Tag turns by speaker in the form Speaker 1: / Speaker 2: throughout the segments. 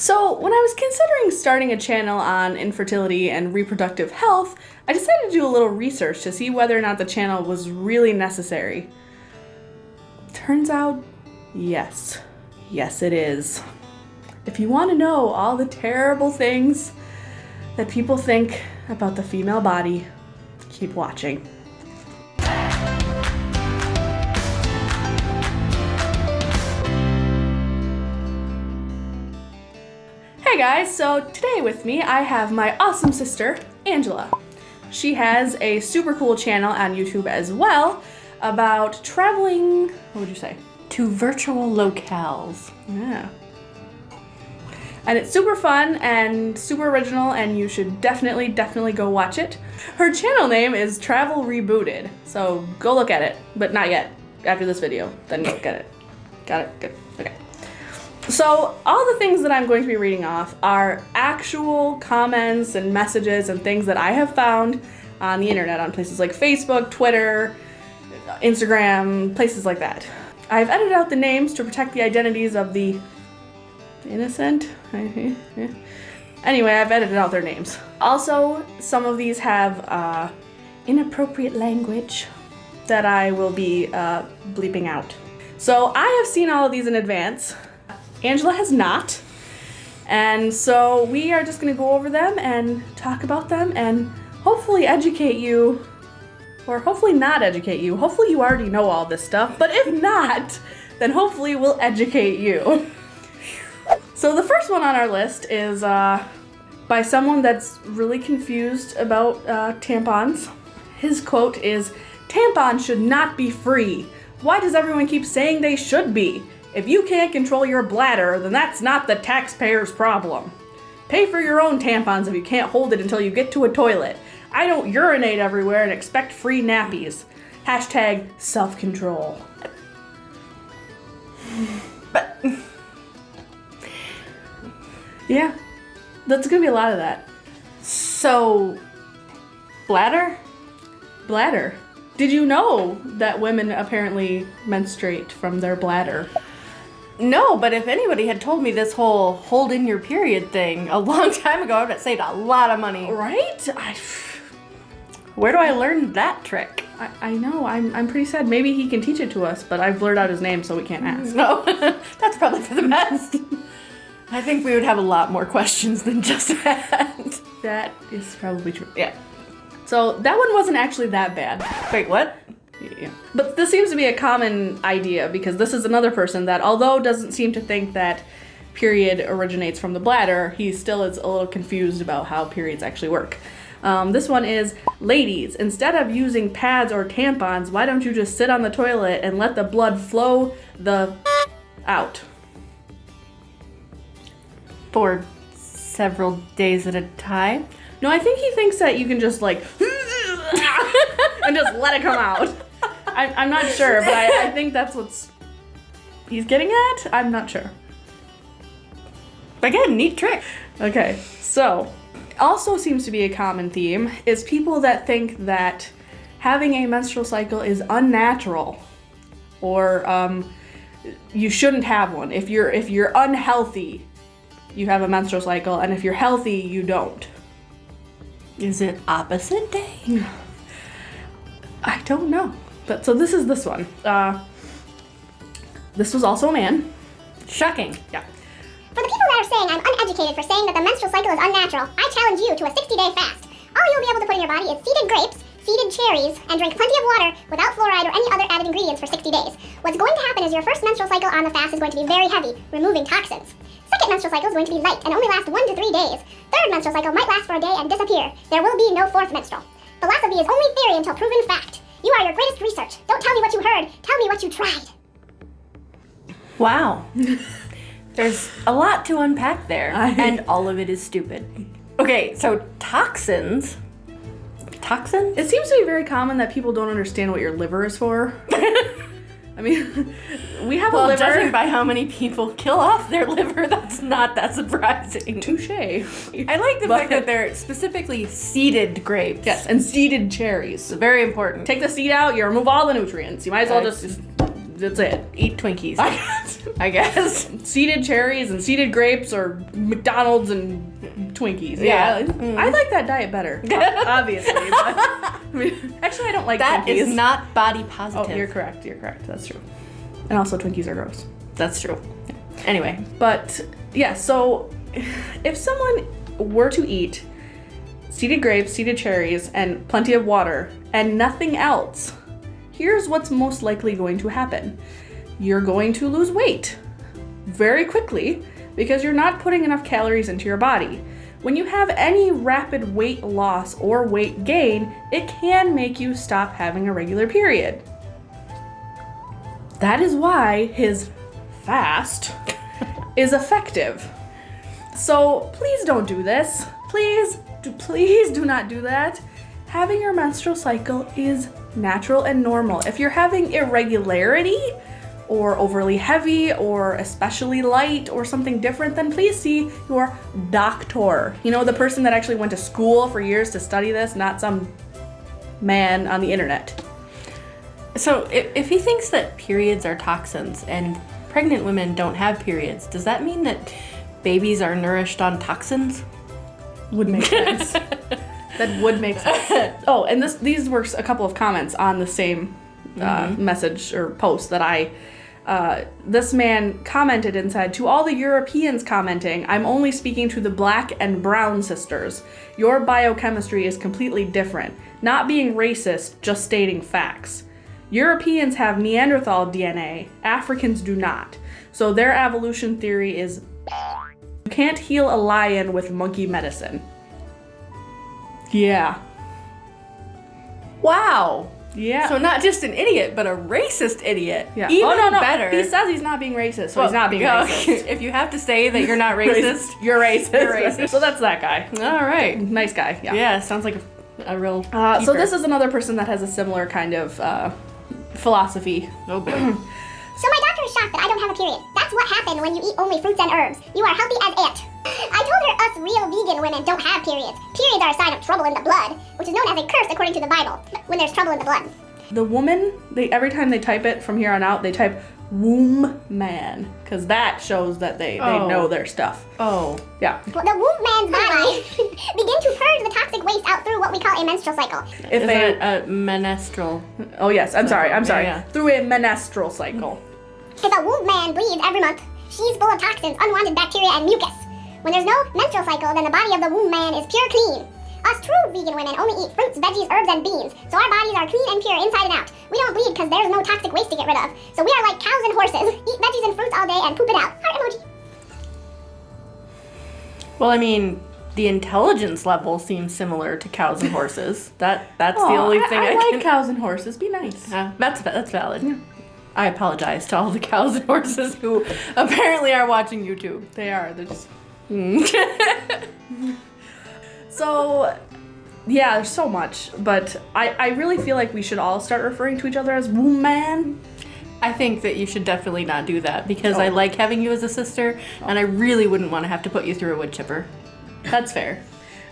Speaker 1: So when I was considering starting a channel on infertility and reproductive health, I decided to do a little research to see whether or not the channel was really necessary. Turns out, yes. Yes, it is. If you want to know all the terrible things that people think about the female body, keep watching. Hey guys, so today with me I have my awesome sister, Angela. She has a super cool channel on YouTube as well about traveling, what would you say?
Speaker 2: To virtual locales.
Speaker 1: Yeah. And it's super fun and super original, and you should definitely go watch it. Her channel name is Travel Rebooted, so go look at it, but not yet. After this video, then go look at it. Got it? Good. Okay. So all the things that I'm going to be reading off are actual comments and messages and things that I have found on the internet, on places like Facebook, Twitter, Instagram, places like that. I've edited out the names to protect the identities of the innocent. Anyway, I've edited out their names. Also, some of these have inappropriate language that I will be bleeping out. So I have seen all of these in advance. Angela has not. And so we are just gonna go over them and talk about them and hopefully educate you, or hopefully not educate you. Hopefully you already know all this stuff, but if not, then hopefully we'll educate you. So the first one on our list is by someone that's really confused about tampons. His quote is, "Tampons should not be free. Why does everyone keep saying they should be? If you can't control your bladder, then that's not the taxpayer's problem. Pay for your own tampons if you can't hold it until you get to a toilet. I don't urinate everywhere and expect free nappies. Hashtag self-control."
Speaker 2: But
Speaker 1: yeah, that's gonna be a lot of that.
Speaker 2: so, bladder?
Speaker 1: Bladder. Did you know that women apparently menstruate from their bladder?
Speaker 2: No, but if anybody had told me this whole hold in your period thing a long time ago, I would have saved a lot of money.
Speaker 1: Right?
Speaker 2: Where do I learn that trick?
Speaker 1: I know, I'm pretty sad. Maybe he can teach it to us, but I've blurred out his name so we can't ask.
Speaker 2: No, that's probably for the best. I think we would have a lot more questions than just that.
Speaker 1: That is probably true.
Speaker 2: Yeah.
Speaker 1: So that one wasn't actually that bad.
Speaker 2: Wait, what?
Speaker 1: Yeah. But this seems to be a common idea because this is another person that, although doesn't seem to think that period originates from the bladder, he still is a little confused about how periods actually work. This one is, "Ladies, instead of using pads or tampons, why don't you just sit on the toilet and let the blood flow out?"
Speaker 2: For several days at a time?
Speaker 1: No, I think he thinks that you can just like and just let it come out. I'm not sure, but I think that's what's he's getting at. I'm not sure.
Speaker 2: Again, neat trick.
Speaker 1: Okay, so also seems to be a common theme is people that think that having a menstrual cycle is unnatural, or you shouldn't have one. If you're unhealthy, you have a menstrual cycle, and if you're healthy, you don't.
Speaker 2: Is it opposite day?
Speaker 1: I don't know. But so this is this one. This was also a man.
Speaker 2: Shocking.
Speaker 1: Yeah.
Speaker 3: For the people that are saying I'm uneducated for saying that the menstrual cycle is unnatural, I challenge you to a 60-day fast. All you'll be able to put in your body is seeded grapes, seeded cherries, and drink plenty of water without fluoride or any other added ingredients for 60 days. What's going to happen is your first menstrual cycle on the fast is going to be very heavy, removing toxins. Second menstrual cycle is going to be light and only last 1 to 3 days. Third menstrual cycle might last for a day and disappear. There will be no fourth menstrual. Philosophy is only theory until proven fact. You are your greatest research. Don't tell me what you heard. Tell me what you tried.
Speaker 2: Wow. There's a lot to unpack there, and all of it is stupid. Okay, so toxins? Toxins?
Speaker 1: It seems to be very common that people don't understand what your liver is for. I mean, we have a liver.
Speaker 2: Judging by how many people kill off their liver, that's not that surprising.
Speaker 1: Touché.
Speaker 2: I like the fact that they're specifically seeded grapes.
Speaker 1: Yes, and seeded cherries.
Speaker 2: Very important.
Speaker 1: Take the seed out, you remove all the nutrients. You might as well just that's it.
Speaker 2: Eat Twinkies, I guess.
Speaker 1: Seeded cherries and seeded grapes, or McDonald's and Twinkies. Yeah. I like that diet better, obviously. But, I mean, actually, I don't like
Speaker 2: That
Speaker 1: Twinkies.
Speaker 2: is not body positive.
Speaker 1: Oh, you're correct. That's true. And also, Twinkies are gross.
Speaker 2: That's true. Anyway.
Speaker 1: But, yeah, so if someone were to eat seeded grapes, seeded cherries, and plenty of water, and nothing else, here's what's most likely going to happen. You're going to lose weight very quickly because you're not putting enough calories into your body. When you have any rapid weight loss or weight gain, it can make you stop having a regular period. That is why his fast is effective. So please don't do this. Please do not do that. Having your menstrual cycle is natural and normal. If you're having irregularity or overly heavy or especially light or something different, then please see your doctor. You know, the person that actually went to school for years to study this, not some man on the internet.
Speaker 2: So if he thinks that periods are toxins and pregnant women don't have periods, does that mean that babies are nourished on toxins?
Speaker 1: Would make sense. That would make sense. Oh, and these were a couple of comments on the same message or post that this man commented and said, "To all the Europeans commenting, I'm only speaking to the black and brown sisters. Your biochemistry is completely different. Not being racist, just stating facts. Europeans have Neanderthal DNA. Africans do not. So their evolution theory is you can't heal a lion with monkey medicine." Yeah.
Speaker 2: Wow.
Speaker 1: Yeah.
Speaker 2: So not just an idiot, but a racist idiot.
Speaker 1: Yeah.
Speaker 2: Even
Speaker 1: no.
Speaker 2: better.
Speaker 1: He says he's not being racist, so he's not being racist.
Speaker 2: If you have to say that you're not racist,
Speaker 1: You're racist.
Speaker 2: You're racist.
Speaker 1: So that's that guy.
Speaker 2: all right.
Speaker 1: Nice guy. Yeah.
Speaker 2: Yeah, sounds like a real.
Speaker 1: So
Speaker 2: keeper.
Speaker 1: this is another person that has a similar kind of philosophy.
Speaker 2: Oh boy.
Speaker 3: So my doctor is shocked that I don't have a period. That's what happened when you eat only fruits and herbs. You are healthy as it. I told her us real vegan women don't have periods. Periods are a sign of trouble in the blood, which is known as a curse according to the Bible, when there's trouble in the blood.
Speaker 1: The woman, every time they type it from here on out, they type womb man, because that shows that they know their stuff.
Speaker 2: Oh.
Speaker 1: Yeah.
Speaker 3: Well, the womb man's body begin to purge the toxic waste out through what we call a menstrual cycle.
Speaker 1: If
Speaker 2: Is
Speaker 1: they,
Speaker 2: it a menstrual?
Speaker 1: oh yes, I'm sorry.
Speaker 2: yeah.
Speaker 1: Through a menstrual cycle.
Speaker 3: If a womb man bleeds every month, she's full of toxins, unwanted bacteria, and mucus. When there's no menstrual cycle, then the body of the womb man is pure clean. Us true vegan women only eat fruits, veggies, herbs, and beans, so our bodies are clean and pure inside and out. We don't bleed because there's no toxic waste to get rid of. So we are like cows and horses, eat veggies and fruits all day and poop it out. Heart emoji.
Speaker 2: Well, I mean, the intelligence level seems similar to cows and horses. That's the only thing I
Speaker 1: like
Speaker 2: can.
Speaker 1: cows and horses. Be nice.
Speaker 2: That's valid. Yeah. I apologize to all the cows and horses who apparently are watching YouTube.
Speaker 1: They are. They're just. So, yeah, there's so much, but I really feel like we should all start referring to each other as womb man.
Speaker 2: I think that you should definitely not do that because I like having you as a sister, and I really wouldn't want to have to put you through a wood chipper.
Speaker 1: That's fair.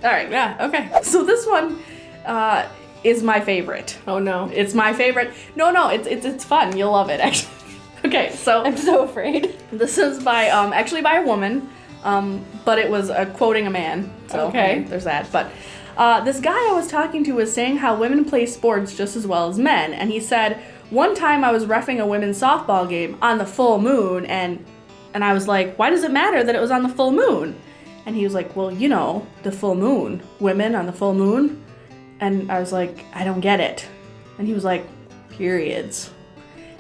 Speaker 1: All right.
Speaker 2: Yeah. Okay.
Speaker 1: So this one is my favorite.
Speaker 2: Oh no.
Speaker 1: It's my favorite. No, it's fun. You'll love it, actually. Okay, so
Speaker 2: I'm so afraid.
Speaker 1: this is by actually by a woman, but it was quoting a man. So
Speaker 2: Okay.
Speaker 1: there's that. But this guy I was talking to was saying how women play sports just as well as men, and he said one time I was reffing a women's softball game on the full moon, and I was like, why does it matter that it was on the full moon? And he was like, well, you know, the full moon, women on the full moon. And I was like, I don't get it. And he was like, periods.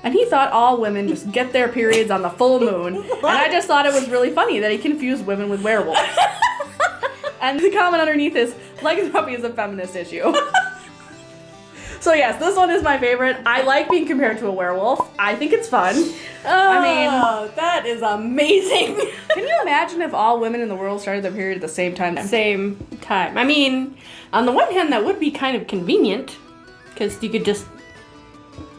Speaker 1: And he thought all women just get their periods on the full moon. And I just thought it was really funny that he confused women with werewolves. And the comment underneath is, lycanthropy is a feminist issue. So yes, this one is my favorite. I like being compared to a werewolf. I think it's fun.
Speaker 2: Oh, that is amazing.
Speaker 1: Can you imagine if all women in the world started their period at the same time?
Speaker 2: Same time. I mean, on the one hand, that would be kind of convenient because you could just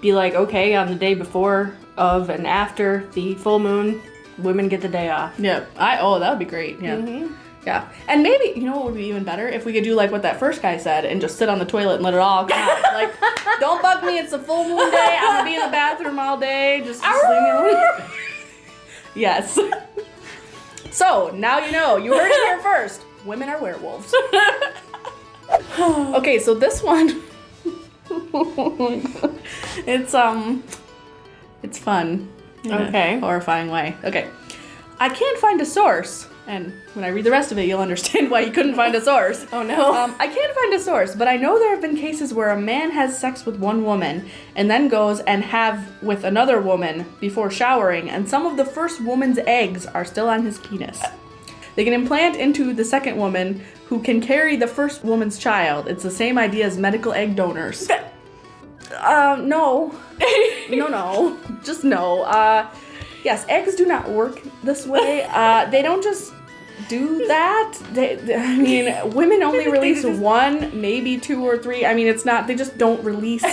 Speaker 2: be like, okay, on the day before, of, and after the full moon, women get the day off.
Speaker 1: Yeah. That would be great. Yeah. Yeah. And maybe, you know what would be even better? If we could do like what that first guy said and just sit on the toilet and let it all come out. Like, don't bug me, it's a full moon day, I'm gonna be in the bathroom all day, just leave me alone. Yes. So, now you know. You heard it here first. Women are werewolves. Okay, so this one... it's fun. In
Speaker 2: Okay.
Speaker 1: a horrifying way. Okay. I can't find a source. And when I read the rest of it, you'll understand why you couldn't find a source.
Speaker 2: Oh no.
Speaker 1: I can't find a source, but I know there have been cases where a man has sex with one woman and then goes and have with another woman before showering, and some of the first woman's eggs are still on his penis. They can implant into the second woman who can carry the first woman's child. It's the same idea as medical egg donors. No. No. Just no. Yes, eggs do not work this way. They don't just do that. I mean, women only release one, maybe 2 or 3. I mean, it's not, they just don't release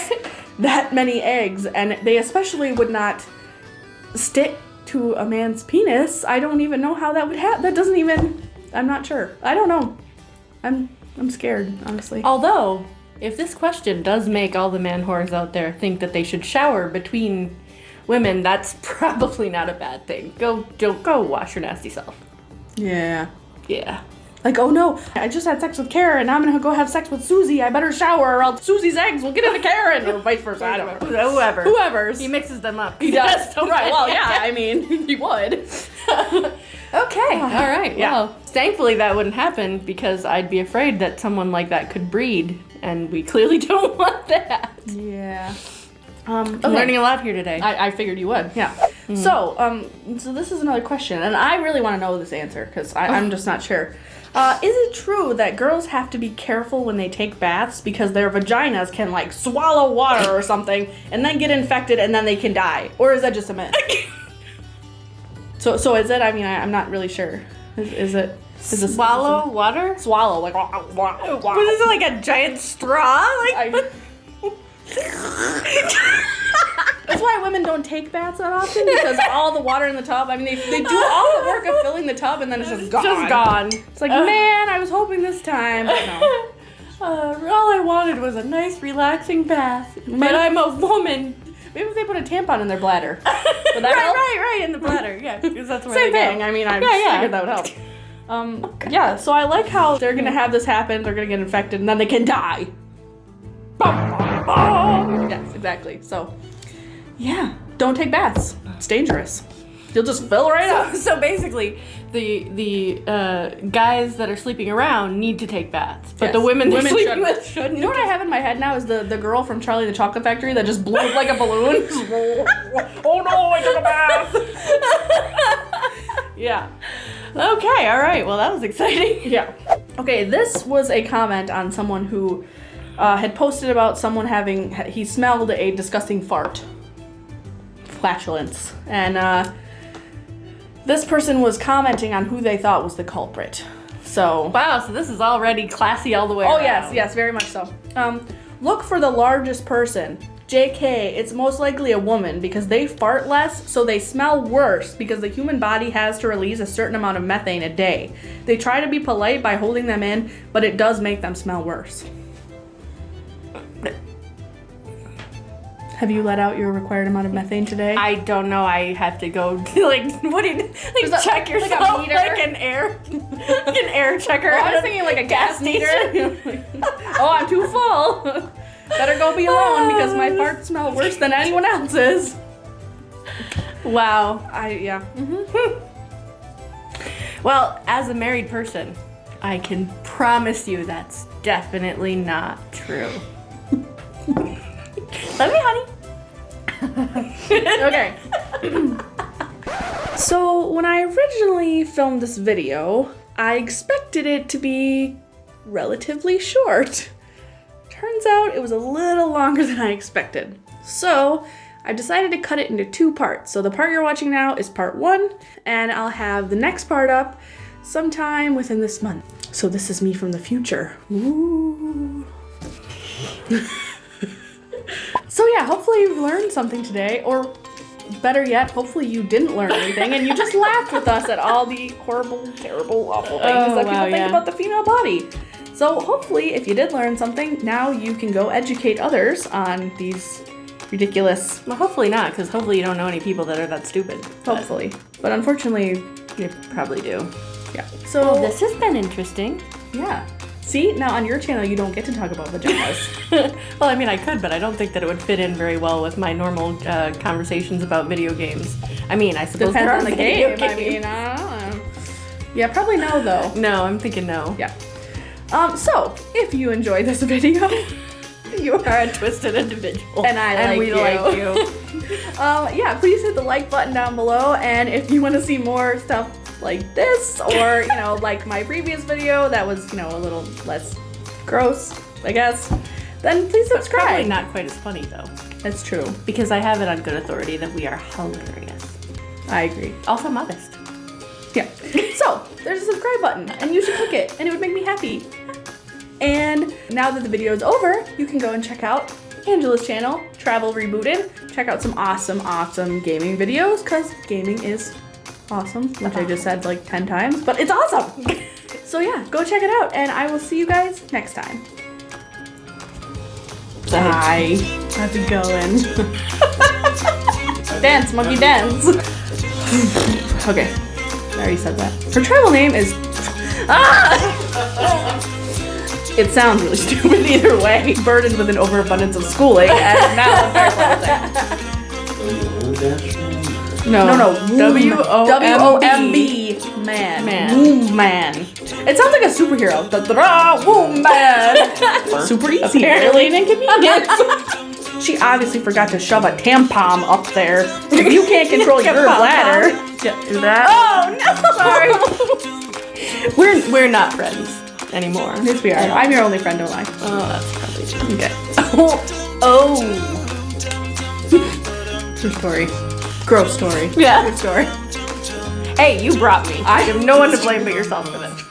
Speaker 1: that many eggs. And they especially would not stick to a man's penis. I don't even know how that would happen. That doesn't even, I'm not sure. I don't know. I'm scared, honestly.
Speaker 2: Although, if this question does make all the man whores out there think that they should shower between women, that's probably not a bad thing. Go wash your nasty self.
Speaker 1: Yeah.
Speaker 2: Yeah.
Speaker 1: Like, oh no, I just had sex with Karen, I'm gonna go have sex with Susie, I better shower or else Susie's eggs will get into Karen, or vice versa, I don't know. Whoever's.
Speaker 2: He mixes them up.
Speaker 1: He does. Right, well, yeah, I mean, he would.
Speaker 2: Okay, all right.
Speaker 1: Yeah.
Speaker 2: Well, thankfully that wouldn't happen because I'd be afraid that someone like that could breed, and we clearly don't want that.
Speaker 1: Yeah.
Speaker 2: I'm learning a lot here today.
Speaker 1: I figured you would, yeah. So this is another question, and I really want to know this answer, because I'm just not sure. Is it true that girls have to be careful when they take baths because their vaginas can, like, swallow water or something, and then get infected, and then they can die? Or is that just a myth? So is it? I mean, I'm not really sure. Is it?
Speaker 2: Swallow water?
Speaker 1: Swallow, like,
Speaker 2: What is it, like a giant straw?
Speaker 1: That's why women don't take baths that often, because all the water in the tub, I mean, they do all the work of filling the tub and then it's just gone. It's like, man, I was hoping this time, but no.
Speaker 2: All I wanted was a nice, relaxing bath, but I'm a woman.
Speaker 1: Maybe if they put a tampon in their bladder. Would that help?
Speaker 2: Right, in the bladder, yeah, because that's where
Speaker 1: Same
Speaker 2: they
Speaker 1: thing,
Speaker 2: go.
Speaker 1: I mean, I figured that would help. Yeah, so I like how they're gonna have this happen, they're gonna get infected, and then they can die. Yes, exactly. So, yeah, don't take baths. It's dangerous. You'll just fill right up.
Speaker 2: So basically, the guys that are sleeping around need to take baths, but the women they're sleeping with shouldn't.
Speaker 1: You know what I have in my head now is the girl from Charlie and the Chocolate Factory that just blew up like a balloon. Oh no, I took a bath. Yeah.
Speaker 2: Okay, all right. Well, that was exciting.
Speaker 1: Yeah. Okay, this was a comment on someone who had posted about someone he smelled a disgusting fart. Flatulence. And this person was commenting on who they thought was the culprit. So.
Speaker 2: Wow, so this is already classy all the way around.
Speaker 1: Yes, very much so. Look for the largest person. JK, it's most likely a woman because they fart less, so they smell worse because the human body has to release a certain amount of methane a day. They try to be polite by holding them in, but it does make them smell worse. Have you let out your required amount of methane today?
Speaker 2: I don't know. I have to go what do you check yourself like an air checker?
Speaker 1: Oh, I was thinking like a gas meter. Oh, I'm too full. Better go be alone because my farts smell worse than anyone else's.
Speaker 2: Wow.
Speaker 1: Yeah.
Speaker 2: Well, as a married person, I can promise you that's definitely not true. Love you, honey.
Speaker 1: Okay. So when I originally filmed this video, I expected it to be relatively short. Turns out it was a little longer than I expected. So I decided to cut it into 2 parts. So the part you're watching now is part 1, and I'll have the next part up sometime within this month. So this is me from the future. Ooh. So yeah, hopefully you've learned something today, or better yet, hopefully you didn't learn anything and you just laughed with us at all the horrible, terrible, awful things that people think about the female body. So hopefully, if you did learn something, now you can go educate others on these ridiculous...
Speaker 2: Well, hopefully not, because hopefully you don't know any people that are that stupid.
Speaker 1: Hopefully. But unfortunately,
Speaker 2: You probably do.
Speaker 1: yeah. So,
Speaker 2: This has been interesting.
Speaker 1: yeah. See, now on your channel, you don't get to talk about vaginas.
Speaker 2: Well, I mean, I could, but I don't think that it would fit in very well with my normal conversations about video games. I mean, I suppose
Speaker 1: Depends
Speaker 2: there
Speaker 1: on
Speaker 2: are
Speaker 1: the
Speaker 2: video
Speaker 1: game. I mean, I don't know. Yeah, probably no, though.
Speaker 2: No, I'm thinking no.
Speaker 1: Yeah. So, if you enjoyed this video,
Speaker 2: You are a twisted individual.
Speaker 1: and
Speaker 2: we like you.
Speaker 1: yeah, please hit the like button down below, and if you want to see more stuff like this, or, like my previous video that was, a little less gross, I guess, then please subscribe.
Speaker 2: Probably not quite as funny, though.
Speaker 1: That's true.
Speaker 2: Because I have it on good authority that we are hilarious.
Speaker 1: I agree.
Speaker 2: Also modest.
Speaker 1: Yeah. So, there's a subscribe button, and you should click it, and it would make me happy. And now that the video is over, you can go and check out Angela's channel, Travel Rebooted. Check out some awesome, awesome gaming videos, because gaming is awesome, which I just said like 10 times, but it's awesome. So yeah, go check it out, and I will see you guys next time. Bye. How's it going? Dance, monkey dance. Okay, I already said that. Her travel name is... It sounds really stupid either way. Burdened with an overabundance of schooling, and now I'm No. W-O-M-B. Man. Womb man. It sounds like a superhero. Womb man. Super easy.
Speaker 2: Apparently an inconvenience.
Speaker 1: She obviously forgot to shove a tampon up there. If you can't control your bladder, do that.
Speaker 2: Oh, no! Sorry. We're not friends anymore.
Speaker 1: Yes, we are. I'm your only friend, don't lie.
Speaker 2: Oh, that's probably true.
Speaker 1: Okay.
Speaker 2: Oh.
Speaker 1: True story. Gross story.
Speaker 2: Yeah.
Speaker 1: True story.
Speaker 2: Hey, you brought me. I have no one to blame but yourself for this.